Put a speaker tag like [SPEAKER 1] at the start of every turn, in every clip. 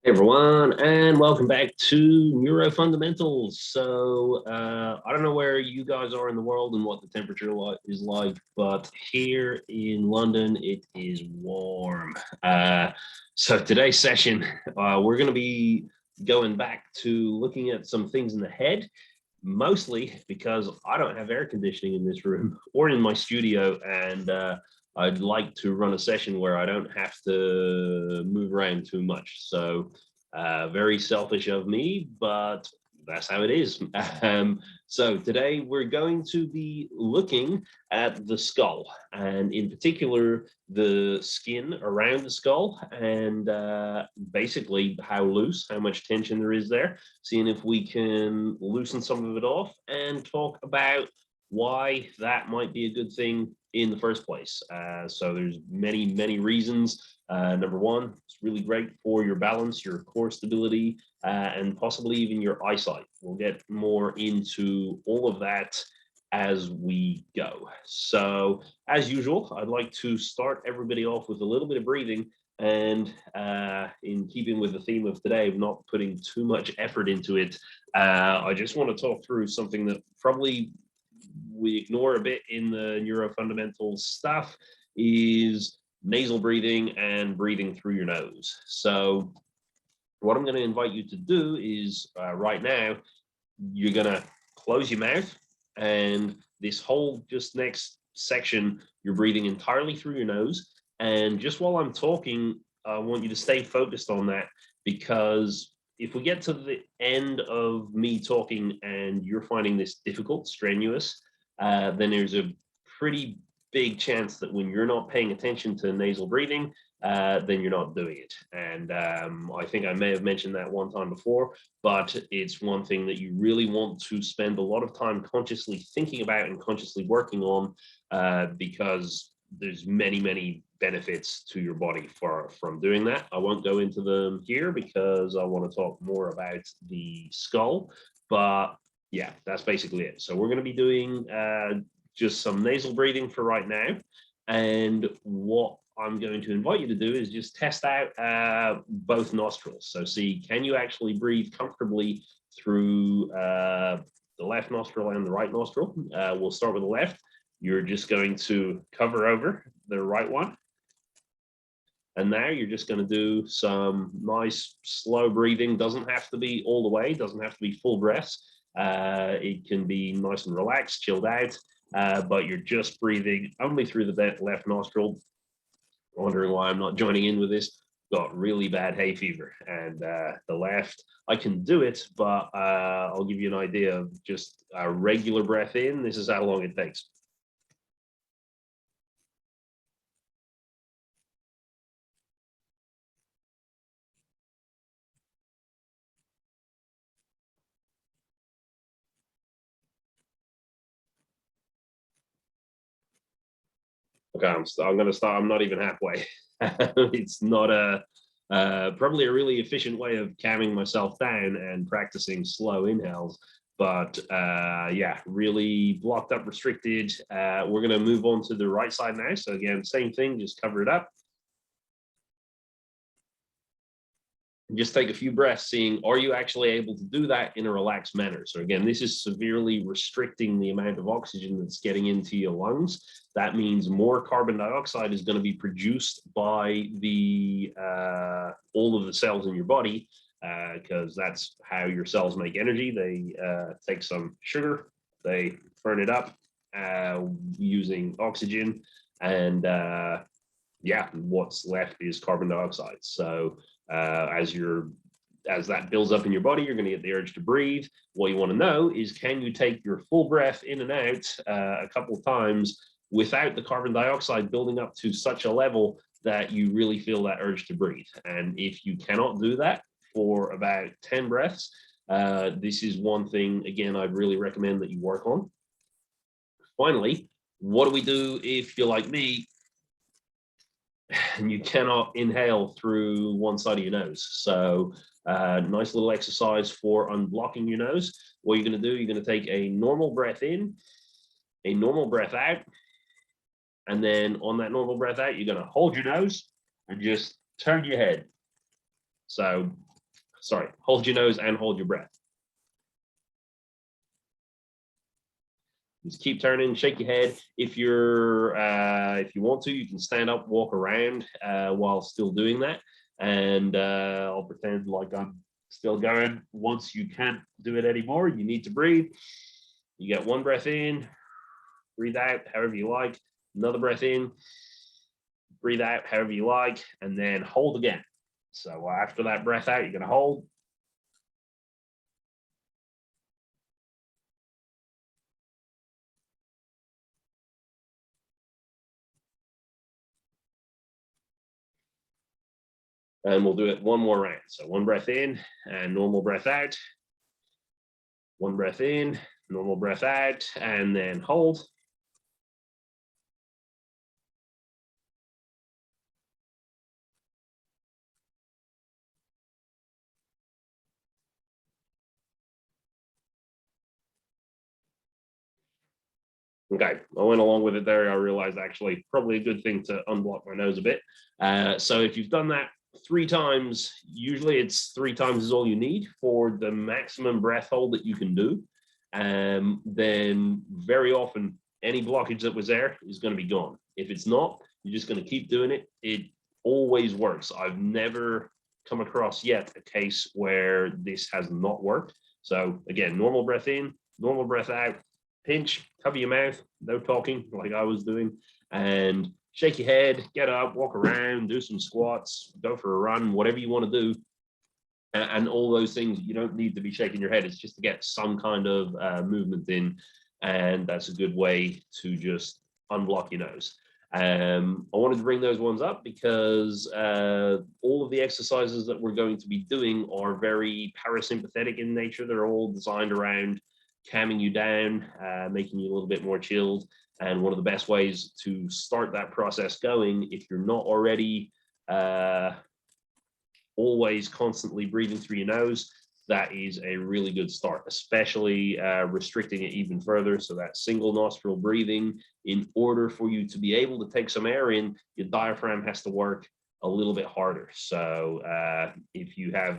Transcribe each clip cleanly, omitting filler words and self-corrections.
[SPEAKER 1] Hey everyone, and welcome back to Neuro Fundamentals. I don't know where you guys are in the world and what the temperature is like, but here in London it is warm. So today's session, we're going to be going back to looking at some things in the head, mostly because I don't have air conditioning in this room or in my studio, and I'd like to run a session where I don't have to move around too much. So very selfish of me, but that's how it is. So today we're going to be looking at the skull, and in particular the skin around the skull, and basically how loose, how much tension there is there, seeing if we can loosen some of it off and talk about why that might be a good thing in the first place. So there's many reasons. Number one, it's really great for your balance, your core stability, and possibly even your eyesight. We'll get more into all of that as we go. So as usual, I'd like to start everybody off with a little bit of breathing, and in keeping with the theme of today of not putting too much effort into it, I just want to talk through something that probably we ignore a bit in the neuro fundamentals stuff, is nasal breathing and breathing through your nose. So what I'm going to invite you to do is right now, you're going to close your mouth, and this whole just next section, you're breathing entirely through your nose. And just while I'm talking, I want you to stay focused on that, because if we get to the end of me talking and you're finding this difficult, strenuous, then there's a pretty big chance that when you're not paying attention to nasal breathing, then you're not doing it. And I think I may have mentioned that one time before, but it's one thing that you really want to spend a lot of time consciously thinking about and consciously working on, because there's many benefits to your body from doing that. I won't go into them here because I want to talk more about the skull, but yeah, that's basically it. So we're going to be doing just some nasal breathing for right now. And what I'm going to invite you to do is just test out both nostrils. So see, can you actually breathe comfortably through the left nostril and the right nostril? We'll start with the left. You're just going to cover over the right one. And now you're just going to do some nice slow breathing. Doesn't have to be all the way, doesn't have to be full breaths. It can be nice and relaxed, chilled out, but you're just breathing only through the left nostril. Wondering why I'm not joining in with this? Got really bad hay fever, and the left, I can do it, but I'll give you an idea of just a regular breath in. This is how long it takes. Okay, I'm going to start. I'm not even halfway. It's not probably a really efficient way of calming myself down and practicing slow inhales. But yeah, really blocked up, restricted. We're going to move on to the right side now. So again, same thing, just cover it up. Just take a few breaths, seeing, are you actually able to do that in a relaxed manner? So again, this is severely restricting the amount of oxygen that's getting into your lungs. That means more carbon dioxide is going to be produced by the all of the cells in your body, because that's how your cells make energy. They take some sugar, they burn it up using oxygen, and yeah, what's left is carbon dioxide. So as that builds up in your body, you're going to get the urge to breathe. What you want to know is, can you take your full breath in and out a couple of times without the carbon dioxide building up to such a level that you really feel that urge to breathe? And if you cannot do that for about 10 breaths, this is one thing, again, I'd really recommend that you work on. Finally, what do we do if you're like me and you cannot inhale through one side of your nose? So nice little exercise for unblocking your nose. What you're going to do, you're going to take a normal breath in, a normal breath out, and then on that normal breath out, you're going to hold your nose and just turn your head. So sorry, hold your nose and hold your breath. Just keep turning, shake your head. If you want to, you can stand up, walk around while still doing that. And I'll pretend like I'm still going. Once you can't do it anymore, you need to breathe. You get one breath in, breathe out however you like. Another breath in, breathe out however you like, and then hold again. So after that breath out, you're going to hold. And we'll do it one more round. So one breath in and normal breath out. One breath in, normal breath out, and then hold. Okay, I went along with it there. I realized actually probably a good thing to unblock my nose a bit. So if you've done that 3 times, usually it's 3 times is all you need for the maximum breath hold that you can do. Then very often any blockage that was there is going to be gone. If it's not, you're just going to keep doing it. It always works. I've never come across yet a case where this has not worked. So again, normal breath in, normal breath out, pinch, cover your mouth, no talking like I was doing, and shake your head, get up, walk around, do some squats, go for a run, whatever you want to do. And all those things, you don't need to be shaking your head. It's just to get some kind of movement in. And that's a good way to just unblock your nose. I wanted to bring those ones up because all of the exercises that we're going to be doing are very parasympathetic in nature. They're all designed around calming you down, making you a little bit more chilled. And one of the best ways to start that process going, if you're not already always constantly breathing through your nose, that is a really good start, especially restricting it even further. So that single nostril breathing, in order for you to be able to take some air in, your diaphragm has to work a little bit harder. So if you have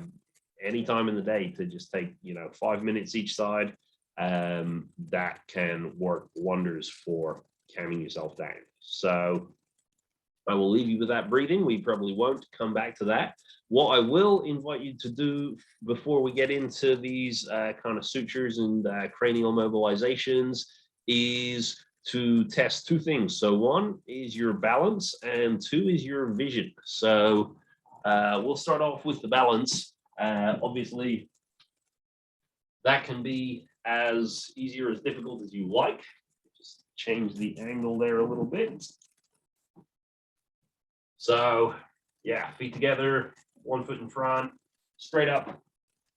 [SPEAKER 1] any time in the day to just take, 5 minutes each side, that can work wonders for calming yourself down. So I will leave you with that breathing. We probably won't come back to that. What I will invite you to do before we get into these kind of sutures and cranial mobilizations is to test 2 things. So 1 is your balance and 2 is your vision. So we'll start off with the balance. Obviously, that can be as easy or as difficult as you like. Just change the angle there a little bit. So yeah, feet together, 1 foot in front, straight up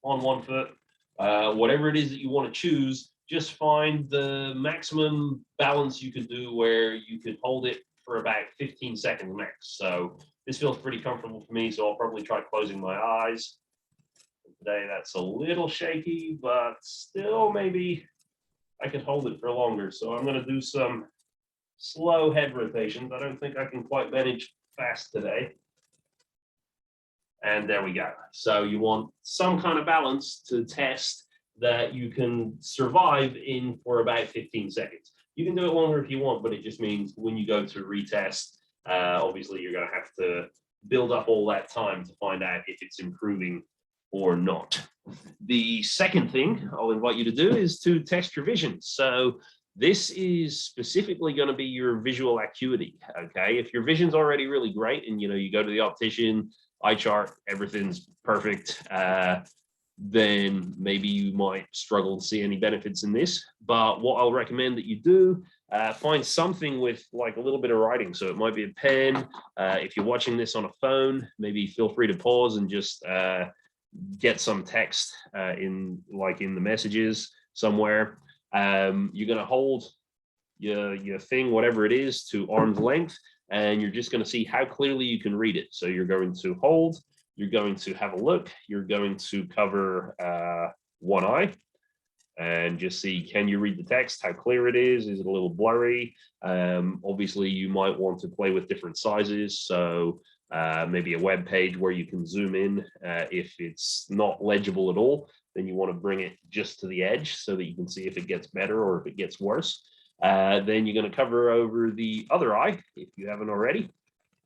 [SPEAKER 1] on 1 foot. Whatever it is that you want to choose, just find the maximum balance you can do where you can hold it for about 15 seconds max. So this feels pretty comfortable for me, so I'll probably try closing my eyes. Today that's a little shaky, but still maybe I can hold it for longer. So I'm going to do some slow head rotations. I don't think I can quite manage fast today. And there we go. So you want some kind of balance to test that you can survive in for about 15 seconds. You can do it longer if you want, but it just means when you go to retest, obviously you're going to have to build up all that time to find out if it's improving or not. The second thing I'll invite you to do is to test your vision. So this is specifically going to be your visual acuity. Okay, if your vision's already really great and you go to the optician, eye chart, everything's perfect, then maybe you might struggle to see any benefits in this. But what I'll recommend that you do, find something with like a little bit of writing. So it might be a pen. If you're watching this on a phone, maybe feel free to pause and just get some text in the messages somewhere. You're going to hold your thing, whatever it is, to arm's length, and you're just going to see how clearly you can read it. So you're going to hold, you're going to have a look, you're going to cover one eye and just see, can you read the text, how clear it is it a little blurry? Obviously, you might want to play with different sizes. So maybe a web page where you can zoom in. If it's not legible at all, then you want to bring it just to the edge so that you can see if it gets better or if it gets worse. Then you're going to cover over the other eye if you haven't already.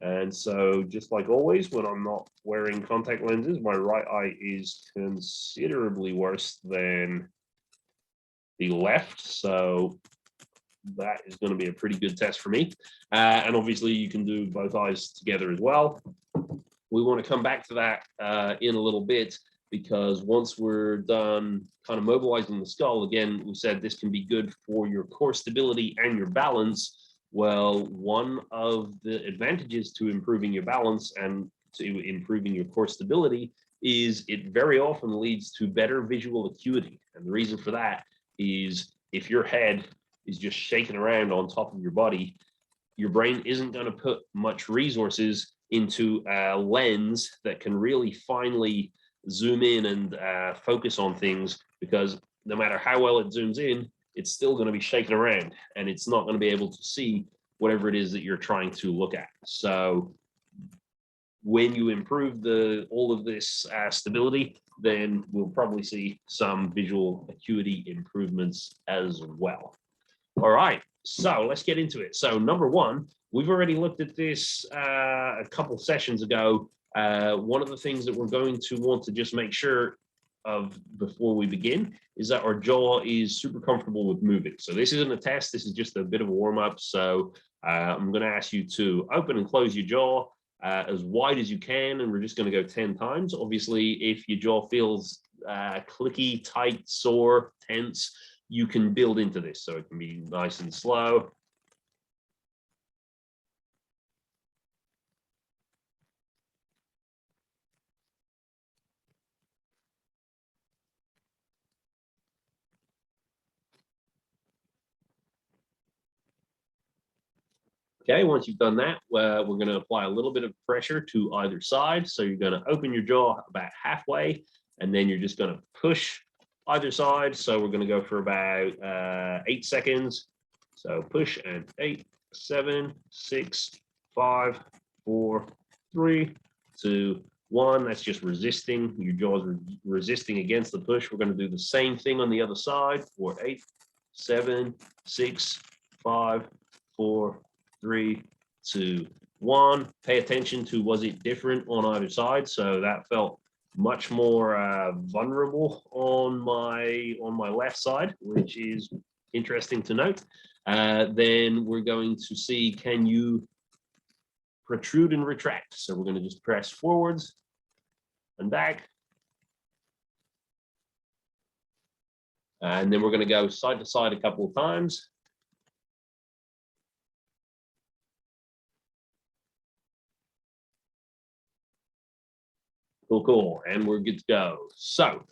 [SPEAKER 1] And so just like always, when I'm not wearing contact lenses, my right eye is considerably worse than the left. So that is going to be a pretty good test for me. And obviously you can do both eyes together as well. We want to come back to that in a little bit, because once we're done kind of mobilizing the skull, again, we said this can be good for your core stability and your balance. Well, one of the advantages to improving your balance and to improving your core stability is it very often leads to better visual acuity. And the reason for that is if your head is just shaking around on top of your body, your brain isn't going to put much resources into a lens that can really finely zoom in and focus on things, because no matter how well it zooms in, it's still going to be shaking around and it's not going to be able to see whatever it is that you're trying to look at. So when you improve all of this stability, then we'll probably see some visual acuity improvements as well. All right, so let's get into it. So number one, we've already looked at this a couple sessions ago. One of the things that we're going to want to just make sure of before we begin is that our jaw is super comfortable with moving. So this isn't a test, this is just a bit of a warm-up. So I'm going to ask you to open and close your jaw as wide as you can, and we're just going to go 10 times. Obviously, if your jaw feels clicky, tight, sore, tense, you can build into this, so it can be nice and slow. Okay, once you've done that, we're going to apply a little bit of pressure to either side. So you're going to open your jaw about halfway, and then you're just going to push either side. So we're going to go for about 8 seconds. So push and 8, 7, 6, 5, 4, 3, 2, 1. That's just resisting. Your jaw's resisting against the push. We're going to do the same thing on the other side for 8, 7, 6, 5, 4, 3, 2, 1. Pay attention to, was it different on either side? So that felt much more vulnerable on my left side, which is interesting to note. Then we're going to see, can you protrude and retract? So we're going to just press forwards and back. And then we're going to go side to side a couple of times. Cool. And we're good to go. So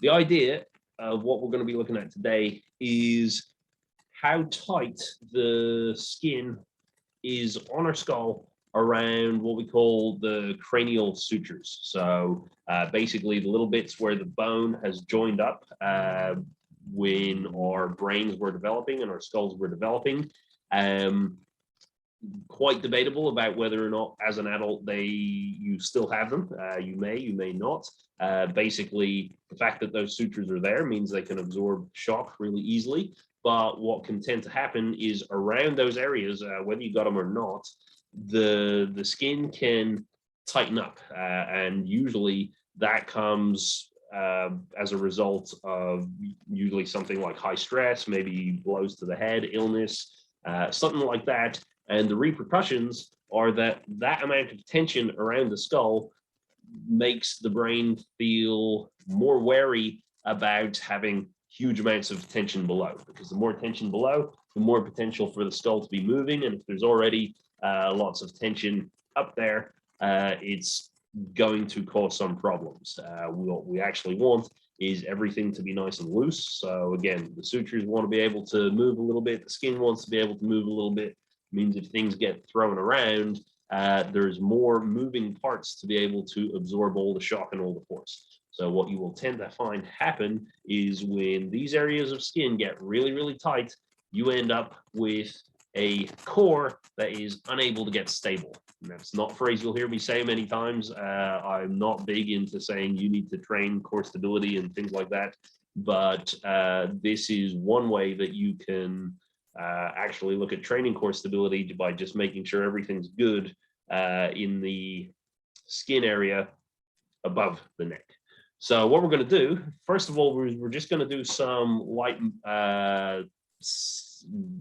[SPEAKER 1] the idea of what we're going to be looking at today is how tight the skin is on our skull around what we call the cranial sutures. So basically the little bits where the bone has joined up when our brains were developing and our skulls were developing. Quite debatable about whether or not as an adult you still have them. You may not. Basically, the fact that those sutures are there means they can absorb shock really easily. But what can tend to happen is around those areas, whether you got them or not, the skin can tighten up, and usually that comes as a result of usually something like high stress, maybe blows to the head, illness, something like that. And the repercussions are that amount of tension around the skull makes the brain feel more wary about having huge amounts of tension below, because the more tension below, the more potential for the skull to be moving. And if there's already lots of tension up there, it's going to cause some problems. What we actually want is everything to be nice and loose. So again, the sutures want to be able to move a little bit. The skin wants to be able to move a little bit. Means if things get thrown around, there's more moving parts to be able to absorb all the shock and all the force. So what you will tend to find happen is when these areas of skin get really, really tight, you end up with a core that is unable to get stable. And that's not a phrase you'll hear me say many times. I'm not big into saying you need to train core stability and things like that, but this is one way that you can actually look at training core stability by just making sure everything's good in the skin area above the neck. So what we're going to do, first of all, we're just going to do some light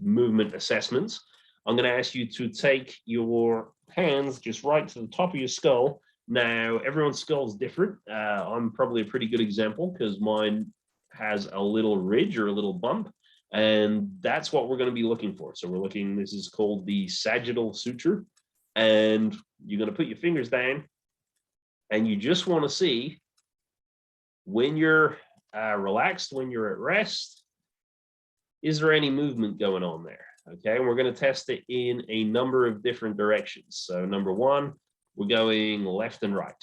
[SPEAKER 1] movement assessments. I'm going to ask you to take your hands just right to the top of your skull. Now, everyone's skull is different. I'm probably a pretty good example because mine has a little ridge or a little bump, and that's what we're going to be looking for. So we're looking, this is called the sagittal suture, and you're going to put your fingers down, and you just want to see when you're relaxed, when you're at rest, is there any movement going on there? Okay, and we're going to test it in a number of different directions. So number one, we're going left and right.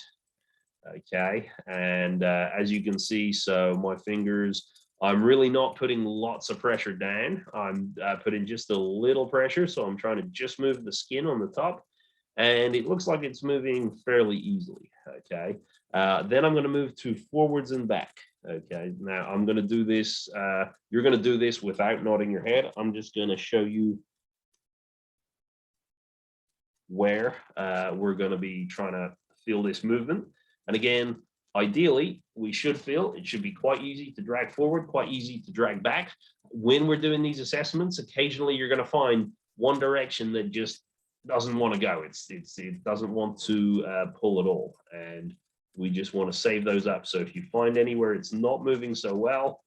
[SPEAKER 1] Okay, and as you can see, so my fingers, I'm really not putting lots of pressure down. I'm putting just a little pressure, so I'm trying to just move the skin on the top, and it looks like it's moving fairly easily. Okay, then I'm going to move to forwards and back. Okay, now I'm going to do this. You're going to do this without nodding your head. I'm just going to show you where we're going to be trying to feel this movement. And again, ideally, we should feel it should be quite easy to drag forward, quite easy to drag back. When we're doing these assessments, occasionally you're going to find one direction that just doesn't want to go. It doesn't want to pull at all. And we just want to save those up. So if you find anywhere it's not moving so well,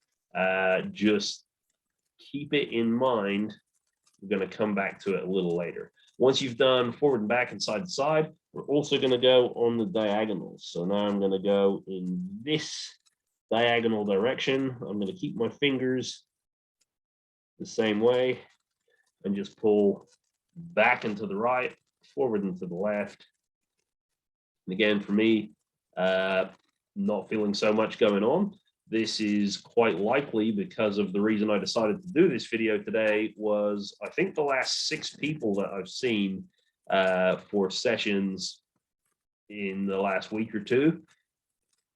[SPEAKER 1] just keep it in mind. We're going to come back to it a little later. Once you've done forward and back and side to side, we're also going to go on the diagonals. So now I'm going to go in this diagonal direction. I'm going to keep my fingers the same way and just pull back and to the right, forward and to the left. And again, for me, not feeling so much going on. This is quite likely because of the reason I decided to do this video today was I think the last 6 people that I've seen for sessions in the last week or 2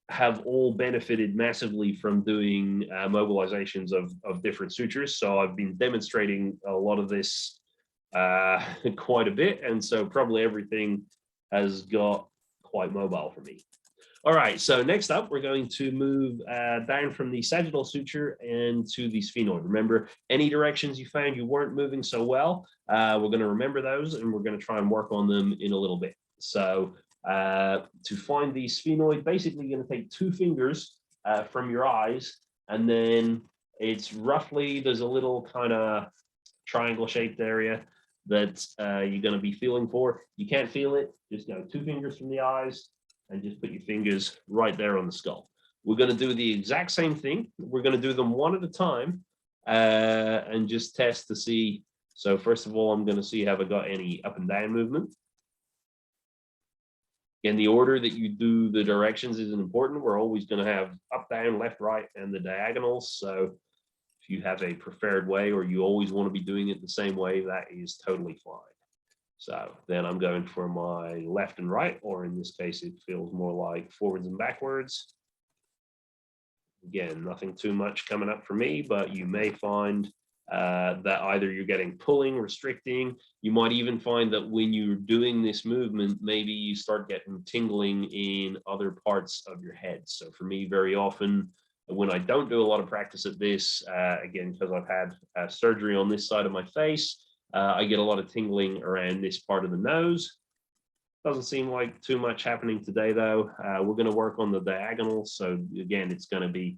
[SPEAKER 1] have all benefited massively from doing mobilizations of different sutures. So I've been demonstrating a lot of this quite a bit. And so probably everything has got quite mobile for me. All right, so next up, we're going to move down from the sagittal suture and to the sphenoid. Remember, any directions you found you weren't moving so well, we're going to remember those, and we're going to try and work on them in a little bit. So to find the sphenoid, basically you're going to take 2 fingers from your eyes, and then it's roughly, there's a little kind of triangle-shaped area that you're going to be feeling for. You can't feel it, just go 2 fingers from the eyes, and just put your fingers right there on the skull. We're going to do the exact same thing. We're going to do them one at a time and just test to see. So first of all, I'm going to see have I got any up and down movement. In the order that you do the directions isn't important. We're always going to have up, down, left, right, and the diagonals. So if you have a preferred way or you always want to be doing it the same way, that is totally fine. So then I'm going for my left and right, or in this case, it feels more like forwards and backwards. Again, nothing too much coming up for me, but you may find that either you're getting pulling, restricting. You might even find that when you're doing this movement, maybe you start getting tingling in other parts of your head. So for me, very often, when I don't do a lot of practice at this, again, because I've had surgery on this side of my face, I get a lot of tingling around this part of the nose. Doesn't seem like too much happening today, though. We're going to work on the diagonal. So again, it's going to be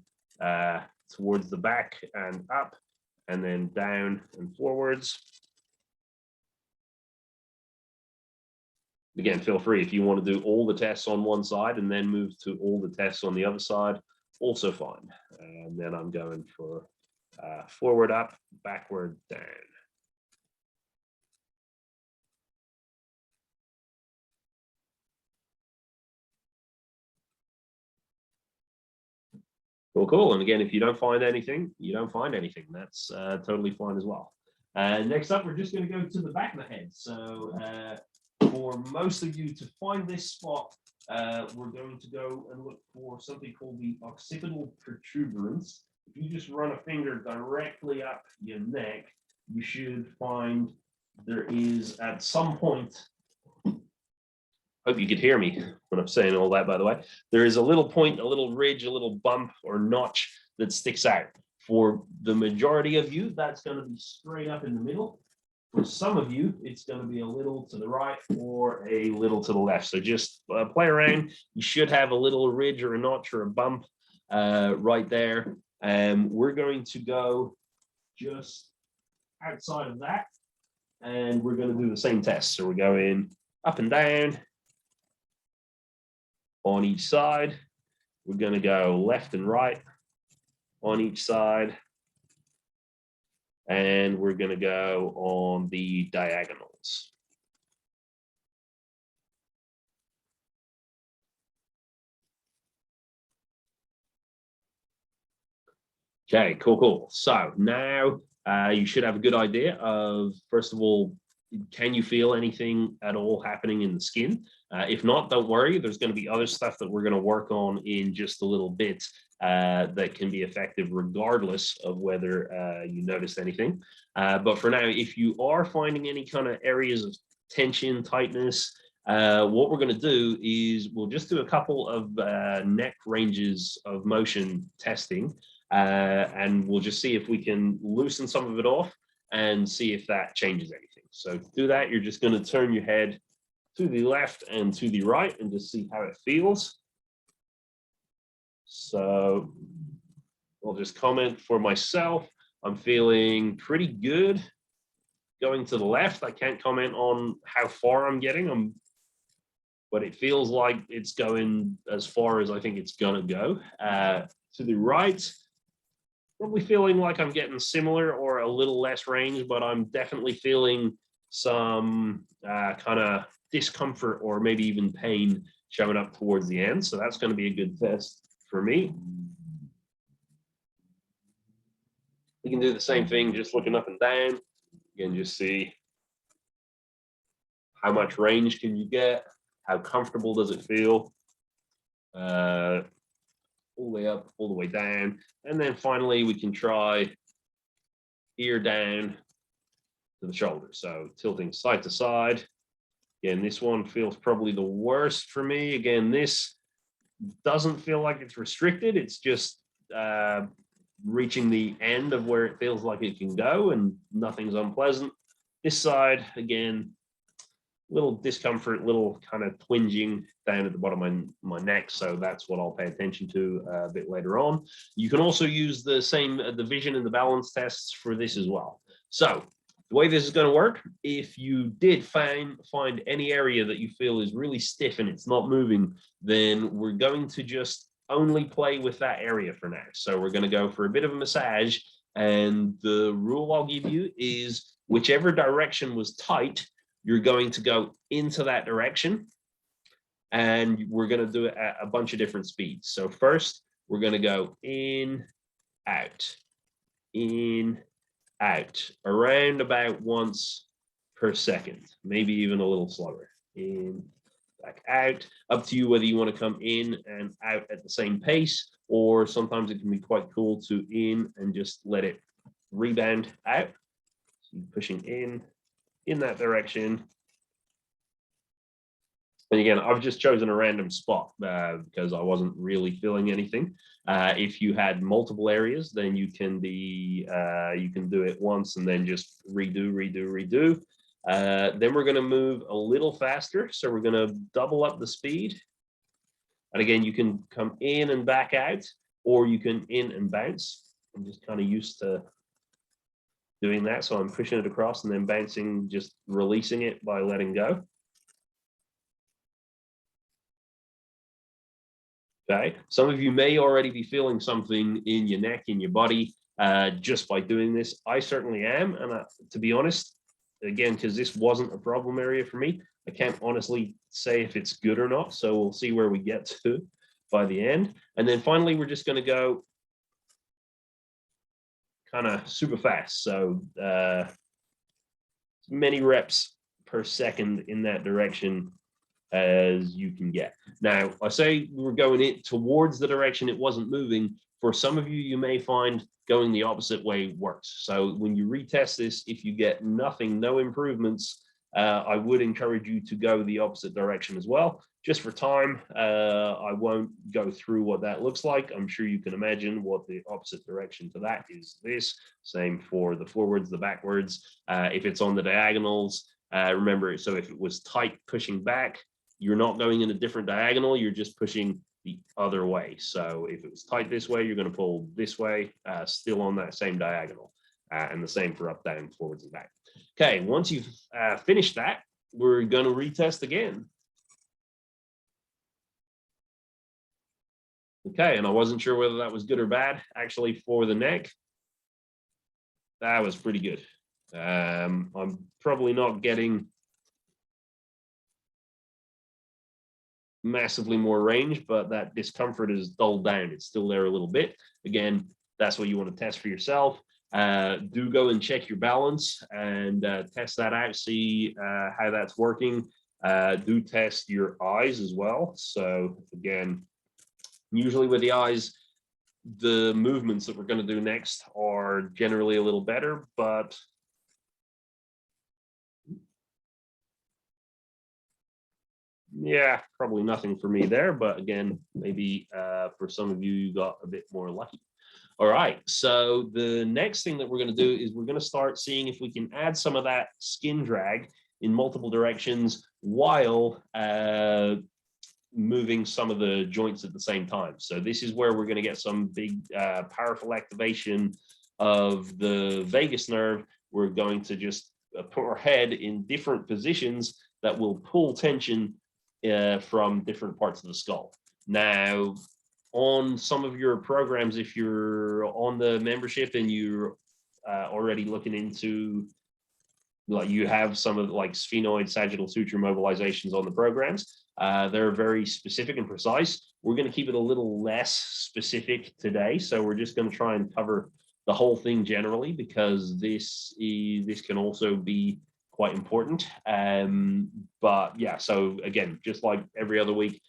[SPEAKER 1] towards the back and up, and then down and forwards. Again, feel free if you want to do all the tests on one side and then move to all the tests on the other side, also fine. And then I'm going for forward, up, backward, down. Cool, cool. And again, if you don't find anything, you don't find anything. That's totally fine as well. Next up, we're just going to go to the back of the head. So for most of you to find this spot, we're going to go and look for something called the occipital protuberance. If you just run a finger directly up your neck, you should find there is at some point, hope you could hear me when I'm saying all that, by the way, there is a little point, a little ridge, a little bump or notch that sticks out. For the majority of you, that's going to be straight up in the middle. For some of you, it's going to be a little to the right or a little to the left. So just play around. You should have a little ridge or a notch or a bump right there. We're going to go just outside of that, and we're going to do the same test. So we're going up and down on each side. We're going to go left and right on each side. And we're going to go on the diagonals. Okay, cool. So now you should have a good idea of, first of all, can you feel anything at all happening in the skin? If not, don't worry. There's going to be other stuff that we're going to work on in just a little bit that can be effective regardless of whether you noticed anything. But for now, if you are finding any kind of areas of tension, tightness, what we're going to do is we'll just do a couple of neck ranges of motion testing, and we'll just see if we can loosen some of it off and see if that changes anything. So to do that, you're just going to turn your head to the left and to the right and just see how it feels. So I'll just comment for myself. I'm feeling pretty good going to the left. I can't comment on how far I'm getting, but it feels like it's going as far as I think it's going to go. To the right, probably feeling like I'm getting similar or a little less range, but I'm definitely feeling some kind of discomfort or maybe even pain showing up towards the end. So that's going to be a good test for me. We can do the same thing, just looking up and down. Again, just see how much range can you get? How comfortable does it feel? All the way up, all the way down. And then finally, we can try ear down to the shoulder. So tilting side to side. Again, this one feels probably the worst for me. Again, this doesn't feel like it's restricted. It's just reaching the end of where it feels like it can go and nothing's unpleasant. This side, again, little discomfort, little kind of twinging down at the bottom of my neck. So that's what I'll pay attention to a bit later on. You can also use the same, the vision and the balance tests for this as well. So the way this is going to work, if you did find any area that you feel is really stiff and it's not moving, then we're going to just only play with that area for now. So we're going to go for a bit of a massage, and the rule I'll give you is whichever direction was tight, you're going to go into that direction, and we're going to do it at a bunch of different speeds. So first, we're going to go in, out, around about once per second, maybe even a little slower. In, back, out. Up to you whether you want to come in and out at the same pace, or sometimes it can be quite cool to in and just let it rebound out. So you're pushing in that direction. And again, I've just chosen a random spot because I wasn't really feeling anything. If you had multiple areas, then you can do it once and then just redo. Then we're going to move a little faster. So we're going to double up the speed. And again, you can come in and back out, or you can in and bounce. I'm just kind of used to doing that. So I'm pushing it across and then bouncing, just releasing it by letting go. Okay, some of you may already be feeling something in your neck, in your body, just by doing this. I certainly am. And to be honest, again, because this wasn't a problem area for me, I can't honestly say if it's good or not. So we'll see where we get to by the end. And then finally, we're just going to go kind of super fast. So many reps per second in that direction as you can get. Now, I say we're going it towards the direction it wasn't moving. For some of you, you may find going the opposite way works. So when you retest this, if you get nothing, no improvements, I would encourage you to go the opposite direction as well. Just for time, I won't go through what that looks like. I'm sure you can imagine what the opposite direction to that is this. Same for the forwards, the backwards. If it's on the diagonals, remember, so if it was tight pushing back, you're not going in a different diagonal, you're just pushing the other way. So if it was tight this way, you're going to pull this way, still on that same diagonal. And the same for up, down, forwards, and back. Okay, once you've finished that, we're going to retest again. Okay, and I wasn't sure whether that was good or bad. Actually, for the neck, that was pretty good. I'm probably not getting massively more range, but that discomfort is dulled down. It's still there a little bit. Again, that's what you want to test for yourself. Do go and check your balance and test that out, see how that's working. Do test your eyes as well. So again, usually with the eyes, the movements that we're going to do next are generally a little better, but yeah, probably nothing for me there. But again, maybe for some of you, you got a bit more lucky. All right, so the next thing that we're going to do is we're going to start seeing if we can add some of that skin drag in multiple directions while moving some of the joints at the same time. So this is where we're going to get some big, powerful activation of the vagus nerve. We're going to just put our head in different positions that will pull tension from different parts of the skull. Now, on some of your programs, if you're on the membership and you're already looking into, like you have some of like sphenoid sagittal suture mobilizations on the programs, they're very specific and precise. We're going to keep it a little less specific today. So we're just going to try and cover the whole thing generally, because this can also be quite important. But yeah, so again, just like every other week,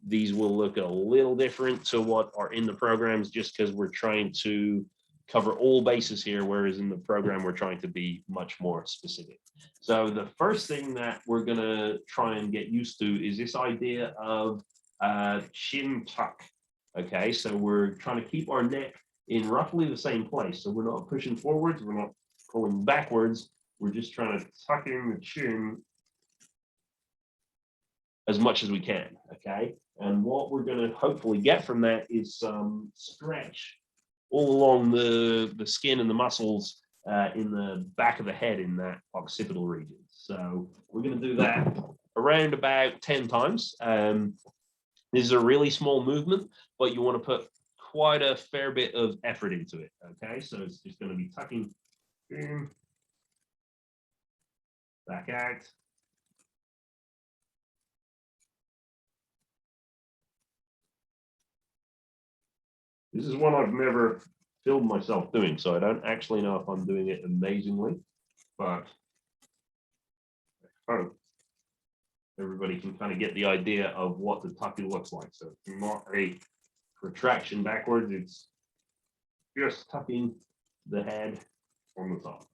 [SPEAKER 1] these will look a little different to what are in the programs, just because we're trying to cover all bases here, whereas in the program, we're trying to be much more specific. So the first thing that we're going to try and get used to is this idea of chin tuck. Okay, so we're trying to keep our neck in roughly the same place. So we're not pushing forwards, we're not pulling backwards, we're just trying to tuck in the chin as much as we can, okay? And what we're going to hopefully get from that is some stretch all along the skin and the muscles in the back of the head in that occipital region. So we're going to do that around about 10 times. This is a really small movement, but you want to put quite a fair bit of effort into it, okay? So it's just going to be tucking in, back out. This is one I've never filmed myself doing, so I don't actually know if I'm doing it amazingly, but I hope everybody can kind of get the idea of what the tucking looks like. So it's not a protraction backwards, it's just tucking the head on the top.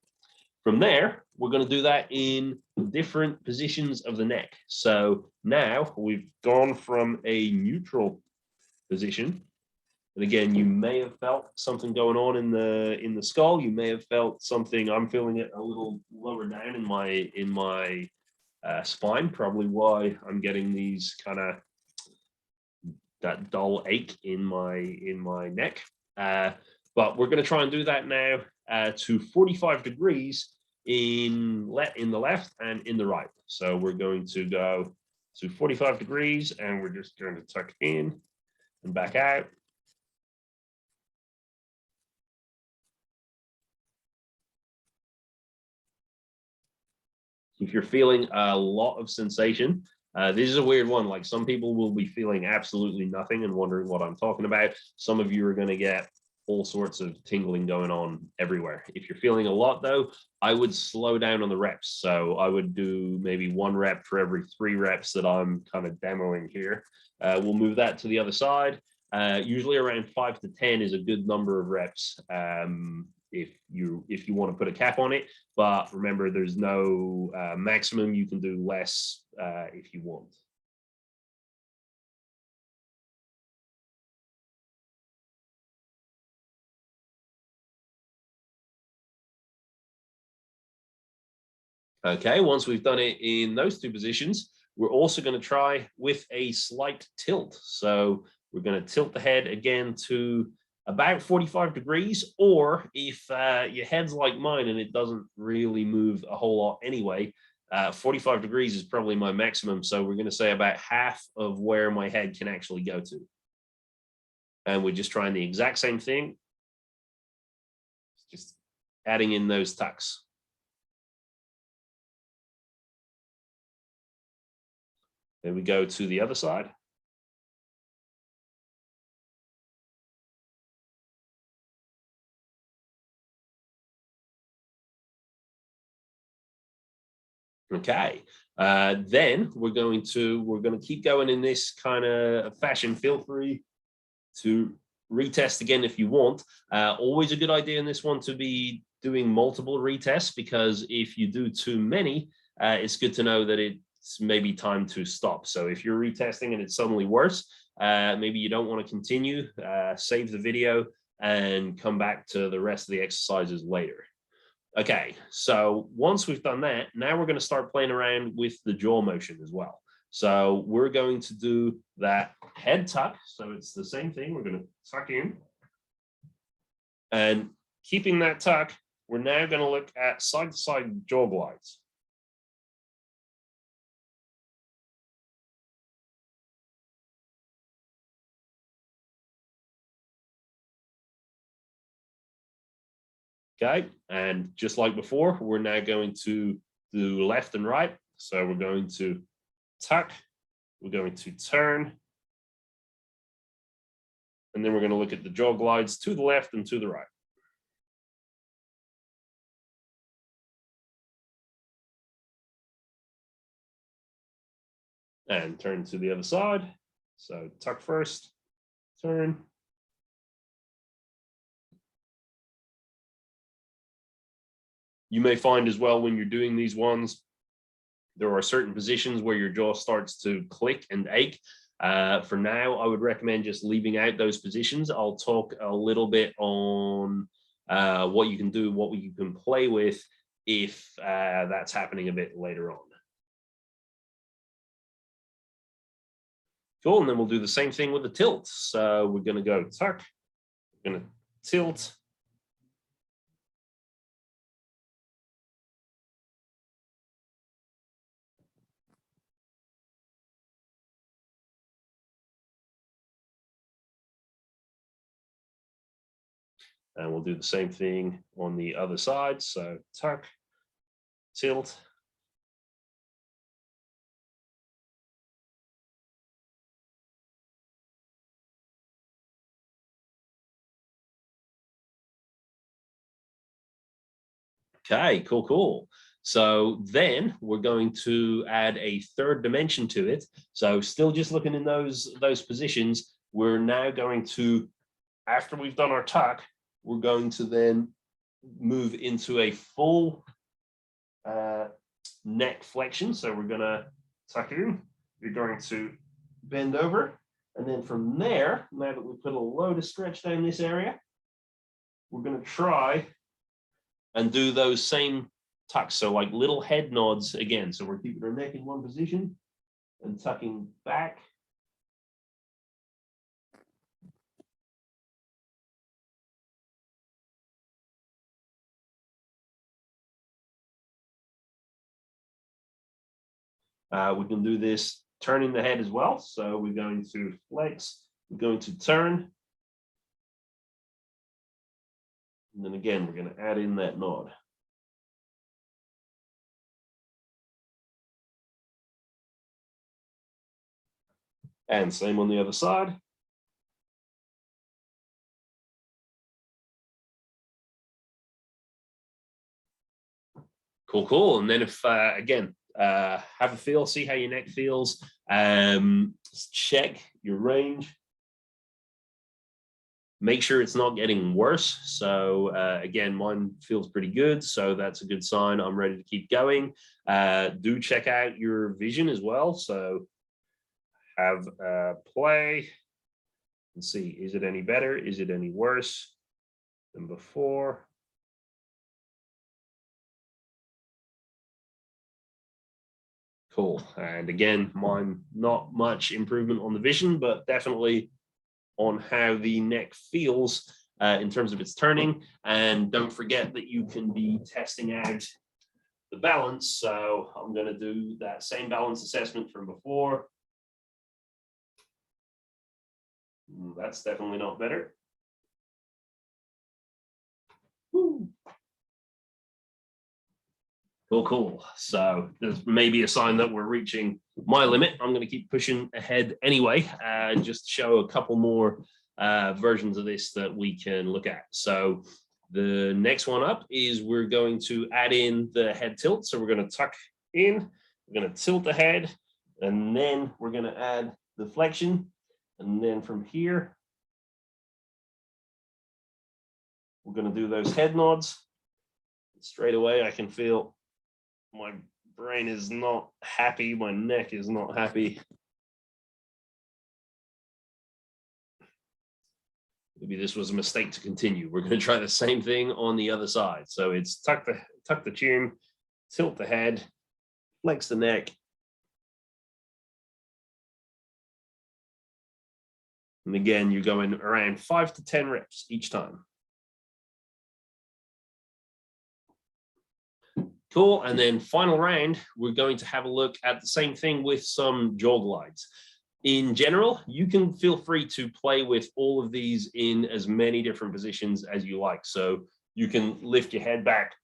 [SPEAKER 1] From there, we're going to do that in different positions of the neck. So now we've gone from a neutral position. And again, you may have felt something going on in the skull. You may have felt something. I'm feeling it a little lower down in my spine. Probably why I'm getting these kind of that dull ache in my neck. But we're going to try and do that now to 45 degrees in the left and in the right. So we're going to go to 45 degrees, and we're just going to tuck in and back out. If you're feeling a lot of sensation, this is a weird one. Like some people will be feeling absolutely nothing and wondering what I'm talking about. Some of you are going to get all sorts of tingling going on everywhere. If you're feeling a lot though, I would slow down on the reps. So I would do maybe 1 rep for every 3 reps that I'm kind of demoing here. We'll move that to the other side. Usually around 5 to 10 is a good number of reps if you want to put a cap on it. But remember, there's no maximum. You can do less if you want. Okay, once we've done it in those 2 positions, we're also going to try with a slight tilt. So we're going to tilt the head again to about 45 degrees, or if your head's like mine and it doesn't really move a whole lot anyway, 45 degrees is probably my maximum. So we're going to say about half of where my head can actually go to. And we're just trying the exact same thing, just adding in those tucks. Then we go to the other side. Okay, then we're going to keep going in this kind of fashion. Feel free to retest again if you want. Always a good idea in this one to be doing multiple retests, because if you do too many, it's good to know that it's maybe time to stop. So if you're retesting and it's suddenly worse, maybe you don't want to continue, save the video and come back to the rest of the exercises later. Okay, so once we've done that, now we're going to start playing around with the jaw motion as well. So we're going to do that head tuck. So it's the same thing. We're going to tuck in. And keeping that tuck, we're now going to look at side-to-side jaw glides. Okay, and just like before, we're now going to do left and right. So we're going to tuck, we're going to turn, and then we're going to look at the jaw glides to the left and to the right. And turn to the other side. So tuck first, turn. You may find as well when you're doing these ones, there are certain positions where your jaw starts to click and ache. For now, I would recommend just leaving out those positions. I'll talk a little bit on what you can do, what you can play with if that's happening a bit later on. Cool, and then we'll do the same thing with the tilt. So we're going to go tuck, we're going to tilt. And we'll do the same thing on the other side. So tuck, tilt. Okay, cool, cool. So then we're going to add a third dimension to it. So still just looking in those positions, we're now going to, after we've done our tuck, we're going to then move into a full neck flexion. So we're going to tuck in, you're going to bend over. And then from there, now that we put a load of stretch down this area, we're going to try and do those same tucks. So like little head nods again. So we're keeping our neck in one position and tucking back. We can do this turning the head as well. So we're going to flex, we're going to turn. And then again, we're going to add in that nod. And same on the other side. Cool, cool. And then if, again, have a feel, see how your neck feels, check your range. Make sure it's not getting worse. So again, mine feels pretty good. So that's a good sign. I'm ready to keep going. Do check out your vision as well. So have play and see, is it any better? Is it any worse than before? Cool. And again, mine, not much improvement on the vision, but definitely on how the neck feels in terms of its turning. And don't forget that you can be testing out the balance. So I'm going to do that same balance assessment from before. That's definitely not better. Woo. Cool, cool. So there's maybe a sign that we're reaching my limit. I'm going to keep pushing ahead anyway, just to show a couple more versions of this that we can look at. So the next one up is we're going to add in the head tilt. So we're going to tuck in, we're going to tilt the head, and then we're going to add the flexion. And then from here, we're going to do those head nods. Straight away, I can feel my brain is not happy. My neck is not happy. Maybe this was a mistake to continue. We're going to try the same thing on the other side. So it's tuck the chin, tilt the head, flex the neck. And again, you're going around 5 to 10 reps each time. Cool. And then final round, we're going to have a look at the same thing with some jaw glides. In general, you can feel free to play with all of these in as many different positions as you like. So you can lift your head back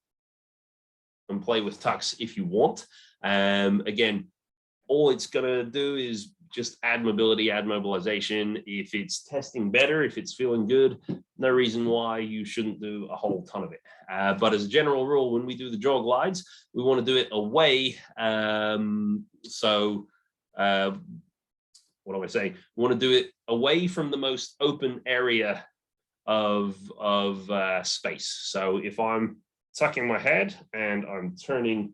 [SPEAKER 1] and play with tucks if you want. Again, all it's going to do is just add mobility, add mobilization. If it's testing better, if it's feeling good, no reason why you shouldn't do a whole ton of it. But as a general rule, when we do the jaw glides, we want to do it away. What do I say? We want to do it away from the most open area of space. So if I'm tucking my head and I'm turning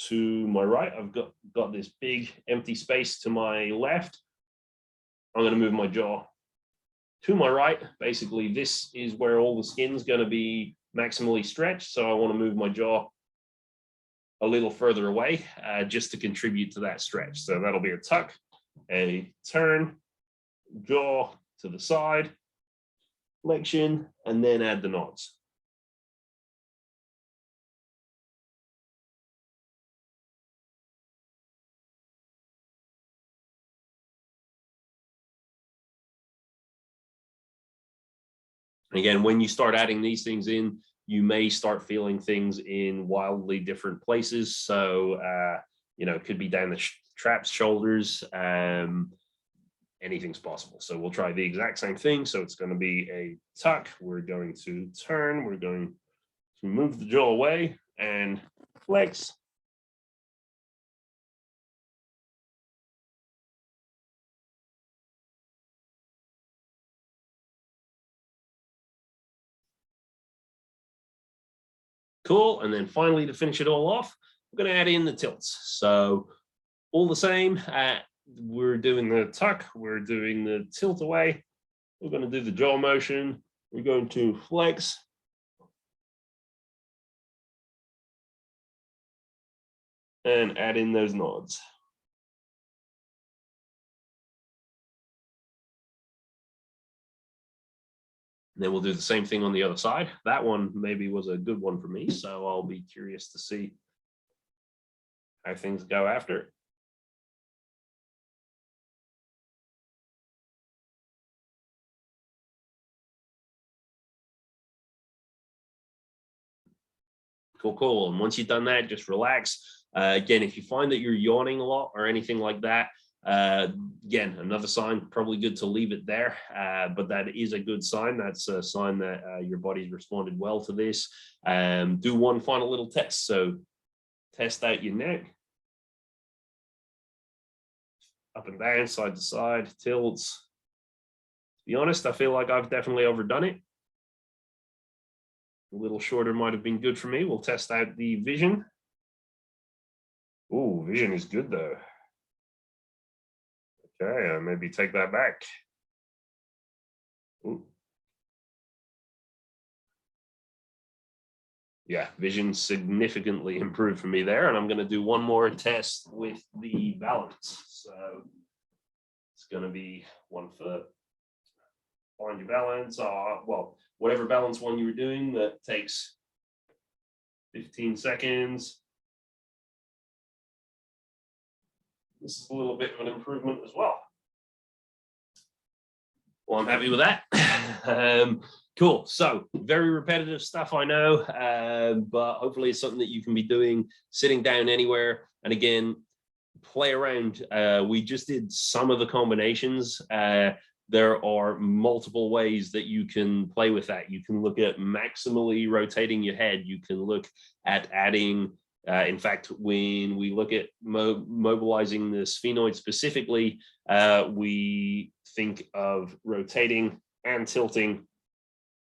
[SPEAKER 1] to my right, I've got this big empty space to my left. I'm going to move my jaw to my right. Basically, this is where all the skin's going to be maximally stretched. So I want to move my jaw a little further away just to contribute to that stretch. So that'll be a tuck, a turn, jaw to the side, flexion, and then add the nods. Again, when you start adding these things in, you may start feeling things in wildly different places. So, it could be down the traps, shoulders, anything's possible. So we'll try the exact same thing. So it's going to be a tuck. We're going to turn. We're going to move the jaw away and flex. Cool. And then finally, to finish it all off, we're going to add in the tilts. So all the same, we're doing the tuck, we're doing the tilt away, we're going to do the jaw motion, we're going to flex. And add in those nods. And then we'll do the same thing on the other side. That one maybe was a good one for me, so I'll be curious to see how things go after. Cool, cool. And once you've done that, just relax. Again, if you find that you're yawning a lot or anything like that, again, another sign, probably good to leave it there, but that is a good sign. That's a sign that your body's responded well to this. Do one final little test. So Test out your neck. Up and down, side to side, tilts. To be honest, I feel like I've definitely overdone it. A little shorter might have been good for me. We'll test out the vision. Ooh, vision is good though. Okay, maybe take that back. Ooh. Yeah, vision significantly improved for me there. And I'm going to do one more test with the balance. So it's going to be 1 foot. Find your balance. Well, whatever balance one you were doing, that takes 15 seconds. This is a little bit of an improvement as well. Well, I'm happy with that. Cool. So very repetitive stuff, I know, but hopefully it's something that you can be doing sitting down anywhere. And again, play around. We just did some of the combinations. There are multiple ways that you can play with that. You can look at maximally rotating your head. You can look at adding, in fact, when we look at mobilizing the sphenoid specifically, we think of rotating and tilting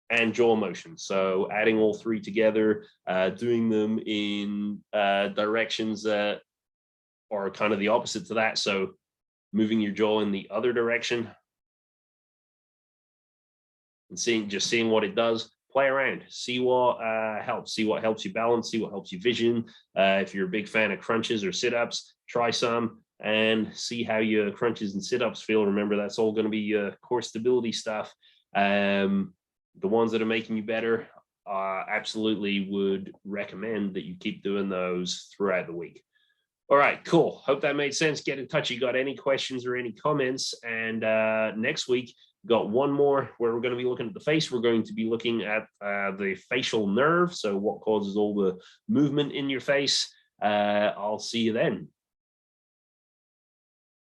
[SPEAKER 1] and jaw motion. So adding all three together, doing them in directions that are kind of the opposite to that. So moving your jaw in the other direction and seeing what it does. Play around, see what helps you balance, see what helps you vision. If you're a big fan of crunches or sit-ups, try some and see how your crunches and sit-ups feel. Remember, that's all going to be core stability stuff. The ones that are making you better, absolutely would recommend that you keep doing those throughout the week. All right, cool. Hope that made sense. Get in touch. You got any questions or any comments? And next week, got one more where we're going to be looking at the face. We're going to be looking at the facial nerve. So what causes all the movement in your face? I'll see you then.